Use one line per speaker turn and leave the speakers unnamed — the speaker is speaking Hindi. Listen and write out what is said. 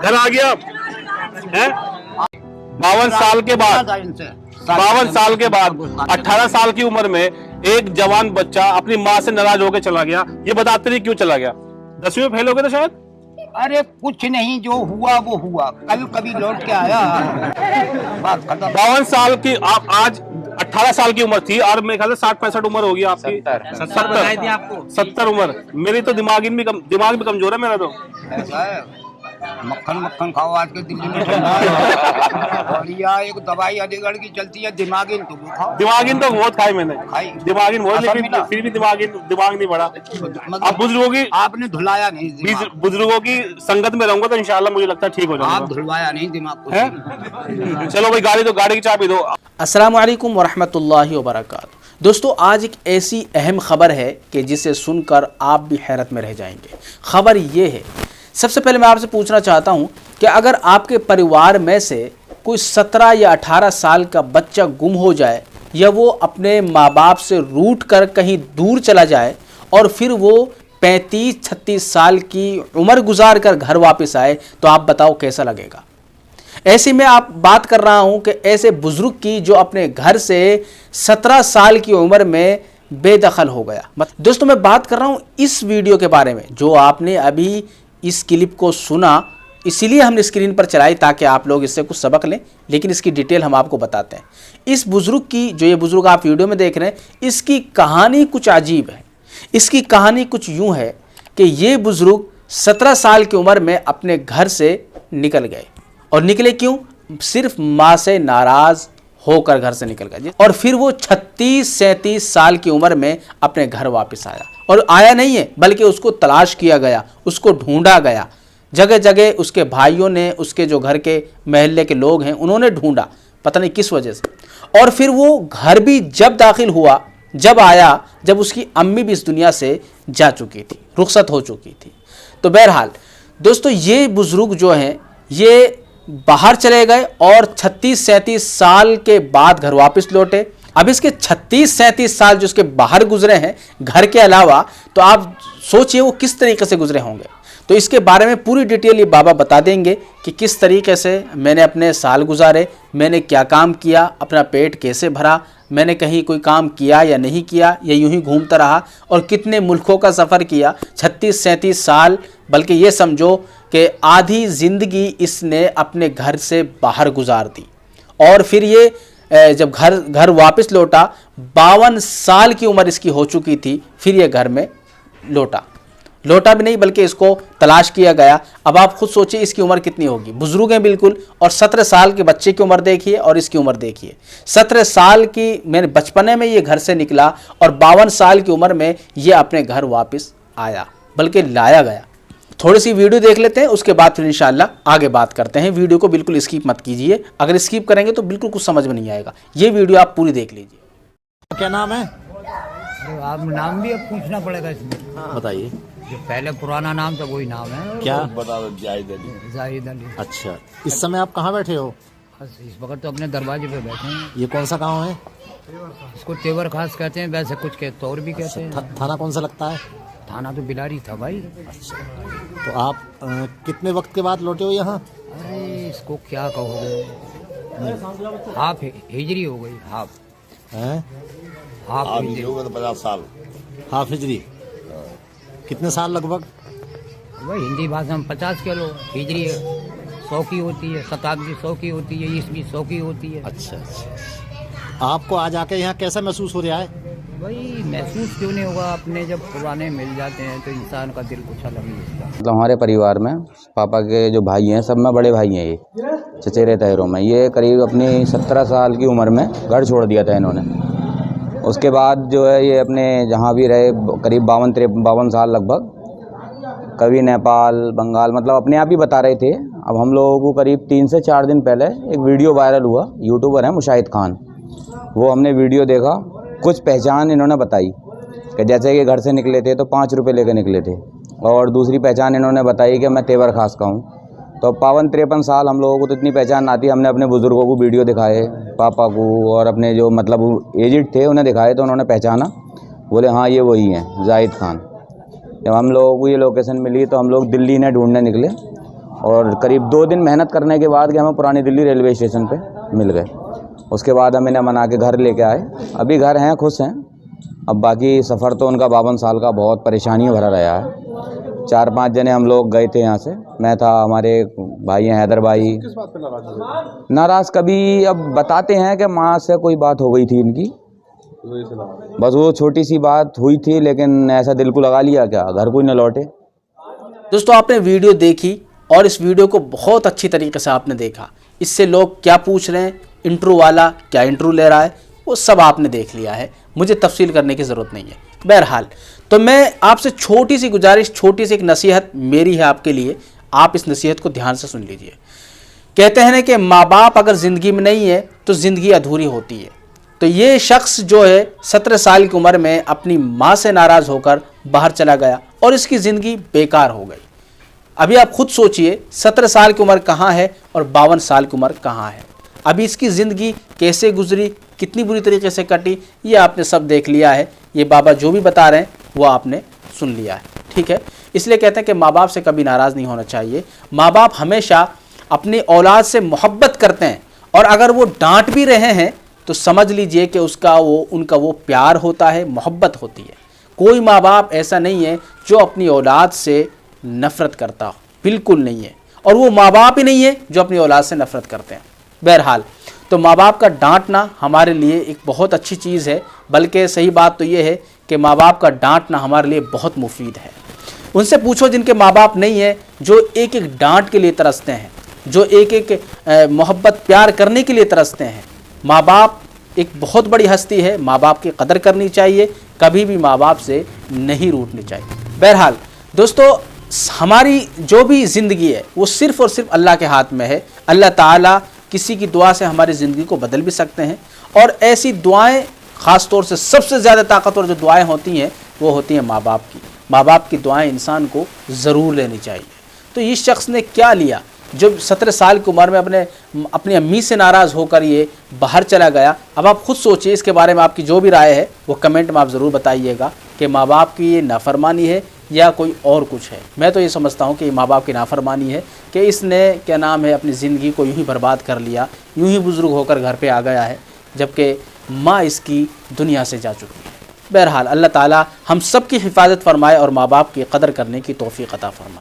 घर आ गया है 52 साल के बाद 52 साल के बाद 18 साल की उम्र में एक जवान बच्चा अपनी माँ से नाराज होकर चला गया। ये बताते नहीं क्यों चला गया? 10वीं में फेल हो गया था शायद।
अरे कुछ नहीं, जो हुआ वो हुआ, कल कभी लौट के आया, बात खत्म।
52 साल की आप आज 18 साल की उम्र थी और मेरे ख्याल से 60-65 उम्र होगी आपकी। 70 उम्र। मेरी तो दिमाग भी कमजोर है मेरा तो।
ऐसा है, मक्खन मक्खन खाओ आज के दिल्ली में ठंडा है। और या एक दवाई अलीगढ़ की चलती है दिमागिन, तो वो खाओ।
दिमागिन तो बहुत खाई मैंने, दिमागिन बहुत, लेकिन फिर भी दिमाग नहीं बढ़ा। अब बुजुर्गों की
आपने धुलाया नहीं,
बुजुर्गों की संगत में रहूंगा तो इंशाल्लाह मुझे लगता है ठीक हो जाएगा।
आप धुलवाया नहीं दिमाग को।
चलो भाई गाड़ी की चाबी दो।
अस्सलाम वालेकुम वरहमतुल्लाहि वबरकातुहू। दोस्तों, आज एक ऐसी अहम खबर है कि जिसे सुनकर आप भी हैरत में रह जाएंगे। खबर ये है, सबसे पहले मैं आपसे पूछना चाहता हूं कि अगर आपके परिवार में से कोई 17 या 18 साल का बच्चा गुम हो जाए या वो अपने माँ बाप से रूठ कर कहीं दूर चला जाए और फिर वो 35-36 साल की उम्र गुजार कर घर वापस आए, तो आप बताओ कैसा लगेगा। ऐसे में आप बात कर रहा हूं कि ऐसे बुजुर्ग की जो अपने घर से 17 साल की उम्र में बेदखल हो गया। दोस्तों, मैं बात कर रहा हूं इस वीडियो के बारे में जो आपने अभी इस क्लिप को सुना, इसीलिए हमने स्क्रीन पर चलाई ताकि आप लोग इससे कुछ सबक लें, लेकिन इसकी डिटेल हम आपको बताते हैं। इस बुजुर्ग की, जो ये बुजुर्ग आप वीडियो में देख रहे हैं, इसकी कहानी कुछ अजीब है। इसकी कहानी कुछ यूं है कि ये बुजुर्ग 17 साल की उम्र में अपने घर से निकल गए। और निकले क्यों? सिर्फ माँ से नाराज होकर घर से निकल गए। और फिर वो 36-37 साल की उम्र में अपने घर वापस आया। और आया नहीं है, बल्कि उसको तलाश किया गया, उसको ढूंढा गया। जगह जगह उसके भाइयों ने, उसके जो घर के महल्ले के लोग हैं, उन्होंने ढूंढा, पता नहीं किस वजह से। और फिर वो घर भी जब दाखिल हुआ, जब आया, जब उसकी अम्मी भी इस दुनिया से जा चुकी थी, रुखसत हो चुकी थी। तो बहरहाल दोस्तों, ये बुजुर्ग जो हैं ये बाहर चले गए और 36-37 साल के बाद घर वापस लौटे। अब इसके 36-37 साल जो उसके बाहर गुजरे हैं घर के अलावा, तो आप सोचिए वो किस तरीके से गुजरे होंगे। तो इसके बारे में पूरी डिटेल ये बाबा बता देंगे कि किस तरीके से मैंने अपने साल गुजारे, मैंने क्या काम किया, अपना पेट कैसे भरा, मैंने कहीं कोई काम किया या नहीं किया, या यूं ही घूमता रहा, और कितने मुल्कों का सफ़र किया। 36-37 साल, बल्कि ये समझो कि आधी ज़िंदगी इसने अपने घर से बाहर गुजार दी। और फिर ये जब घर वापस लौटा, 52 साल की उम्र इसकी हो चुकी थी, फिर ये घर में लौटा भी नहीं, बल्कि इसको तलाश किया गया। अब आप खुद सोचिए इसकी उम्र कितनी होगी। बुजुर्ग हैं बिल्कुल, और 17 साल के बच्चे की उम्र देखिए और इसकी उम्र देखिए। 17 साल की मैंने बचपने में ये घर से निकला और 52 साल की उम्र में ये अपने घर वापस आया, बल्कि लाया गया। थोड़ी सी वीडियो देख लेते हैं, उसके बाद फिर इंशाल्लाह आगे बात करते हैं। वीडियो को बिल्कुल स्किप मत कीजिए, अगर स्किप करेंगे तो बिल्कुल कुछ समझ में नहीं आएगा। ये वीडियो आप पूरी देख लीजिए।
क्या नाम है?
आप नाम भी अब पूछना पड़ेगा इसमें।
बताइए।
जो पहले पुराना नाम था वही नाम है।
क्या?
जाहिद अली।
अच्छा, इस समय आप कहाँ बैठे हो?
बस इस वक्त तो अपने दरवाजे पे बैठे हैं।
ये कौन सा गांव है?
इसको तेवर खास कहते हैं, वैसे कुछ के तौर भी कहते हैं।
थाना कौन सा लगता है?
थाना तो बिलारी था भाई।
अच्छा, तो आप कितने वक्त के बाद लौटे हो यहाँ?
अरे इसको क्या कहोगे, हाफ हिजरी हो गई। हाफ हिजरी हो गई तो 50 साल।
हाफ हिजरी कितने साल लगभग?
भाई हिंदी भाषा में 50 किलो। हिजरी 100 की होती है, शताब्दी 100 की होती है, ईस्वी 100 की होती है।
अच्छा अच्छा। आपको आज आके यहाँ कैसा महसूस हो रहा है?
भाई महसूस क्यों नहीं होगा, अपने जब पुराने मिल जाते हैं तो इंसान का दिल कुछ अलग ही होता है।
मतलब हमारे परिवार में पापा के जो भाई हैं, सब में बड़े भाई हैं, ये चचेरे तहरों में। ये करीब अपनी 17 साल की उम्र में घर छोड़ दिया था इन्होंने। उसके बाद जो है ये अपने जहाँ भी रहे, करीब 52 साल लगभग, कभी नेपाल, बंगाल, मतलब अपने आप ही बता रहे थे। अब हम लोगों को करीब 3 से 4 दिन पहले एक वीडियो वायरल हुआ, यूट्यूबर है मुशाहिद खान, वो हमने वीडियो देखा। कुछ पहचान इन्होंने बताई कि जैसे कि घर से निकले थे तो 5 रुपये लेकर निकले थे, और दूसरी पहचान इन्होंने बताई कि मैं तेवर खास का हूँ। तो 52-53 साल हम लोगों को तो इतनी पहचान आती है। हमने अपने बुज़ुर्गों को वीडियो दिखाए, पापा को, और अपने जो मतलब एजिड थे उन्हें दिखाए, तो उन्होंने पहचाना, बोले हाँ ये वही हैं, जाहिद खान। जब हम लोगों को ये लोकेशन मिली तो हम लोग दिल्ली ने ढूंढने निकले, और करीब 2 दिन मेहनत करने के बाद के हमें पुरानी दिल्ली रेलवे स्टेशन पे मिल गए। उसके बाद हम इन्हें मना के घर लेके आए। अभी घर हैं, खुश हैं। अब बाकी सफ़र तो उनका 52 साल का बहुत परेशानी भरा रहा है। 4-5 जने हम लोग गए थे यहाँ से। मैं था, हमारे भाई हैं हैदर भाई।
किस बात पे नाराज हो?
नाराज़ कभी अब बताते हैं कि माँ से कोई बात हो गई थी इनकी, बस वो छोटी सी बात हुई थी, लेकिन ऐसा दिल को लगा लिया क्या घर कोई न लौटे।
दोस्तों आपने वीडियो देखी और इस वीडियो को बहुत अच्छी तरीके से आपने देखा। इससे लोग क्या पूछ रहे हैं, इंटरव्यू वाला क्या इंटरव्यू ले रहा है, वो सब आपने देख लिया है। मुझे तफसील करने की ज़रूरत नहीं है। बहरहाल तो मैं आपसे छोटी सी गुजारिश, छोटी सी एक नसीहत मेरी है आपके लिए। आप इस नसीहत को ध्यान से सुन लीजिए। कहते हैं ना कि माँ बाप अगर ज़िंदगी में नहीं है तो ज़िंदगी अधूरी होती है। तो ये शख्स जो है 17 साल की उम्र में अपनी माँ से नाराज़ होकर बाहर चला गया और इसकी ज़िंदगी बेकार हो गई। अभी आप खुद सोचिए 17 साल की उम्र कहाँ है और 52 साल की उम्र कहाँ है। अभी इसकी ज़िंदगी कैसे गुजरी, कितनी बुरी तरीके से कटी, ये आपने सब देख लिया है। ये बाबा जो भी बता रहे हैं वो आपने सुन लिया है, ठीक है। इसलिए कहते हैं कि माँ बाप से कभी नाराज़ नहीं होना चाहिए। माँ बाप हमेशा अपनी औलाद से मोहब्बत करते हैं और अगर वो डांट भी रहे हैं तो समझ लीजिए कि उनका वो प्यार होता है, मोहब्बत होती है। कोई माँ बाप ऐसा नहीं है जो अपनी औलाद से नफ़रत करता हो, बिल्कुल नहीं है। और वो माँ बाप ही नहीं है जो अपनी औलाद से नफ़रत करते हैं। बहरहाल तो माँ बाप का डांटना हमारे लिए एक बहुत अच्छी चीज़ है, बल्कि सही बात तो ये है कि माँ बाप का डांटना हमारे लिए बहुत मुफीद है। उनसे पूछो जिनके माँ बाप नहीं है, जो एक एक डांट के लिए तरसते हैं, जो एक एक मोहब्बत प्यार करने के लिए तरसते हैं। माँ बाप एक बहुत बड़ी हस्ती है, माँ बाप की कदर करनी चाहिए, कभी भी माँ बाप से नहीं रूठनी चाहिए। बहरहाल दोस्तों हमारी जो भी ज़िंदगी है वो सिर्फ़ और सिर्फ अल्लाह के हाथ में है। अल्लाह ताला किसी की दुआ से हमारी ज़िंदगी को बदल भी सकते हैं और ऐसी दुआएं ख़ास तौर से सबसे ज़्यादा ताकतवर जो दुआएं होती हैं वो होती हैं माँ बाप की। माँ बाप की दुआएं इंसान को ज़रूर लेनी चाहिए। तो इस शख्स ने क्या लिया जो 17 साल की उम्र में अपनी अम्मी से नाराज़ होकर ये बाहर चला गया। अब आप खुद सोचिए, इसके बारे में आपकी जो भी राय है वो कमेंट में आप ज़रूर बताइएगा कि माँ बाप की ये नाफरमानी है या कोई और कुछ है। मैं तो ये समझता हूँ कि माँ बाप की नाफरमानी है कि इसने क्या नाम है अपनी ज़िंदगी को यूँ ही बर्बाद कर लिया, यूँ ही बुज़ुर्ग होकर घर पे आ गया है, जबकि माँ इसकी दुनिया से जा चुकी है। बहरहाल अल्लाह ताला हम सब की हिफाजत फरमाए और माँ बाप की कदर करने की तौफीक अता फरमाए।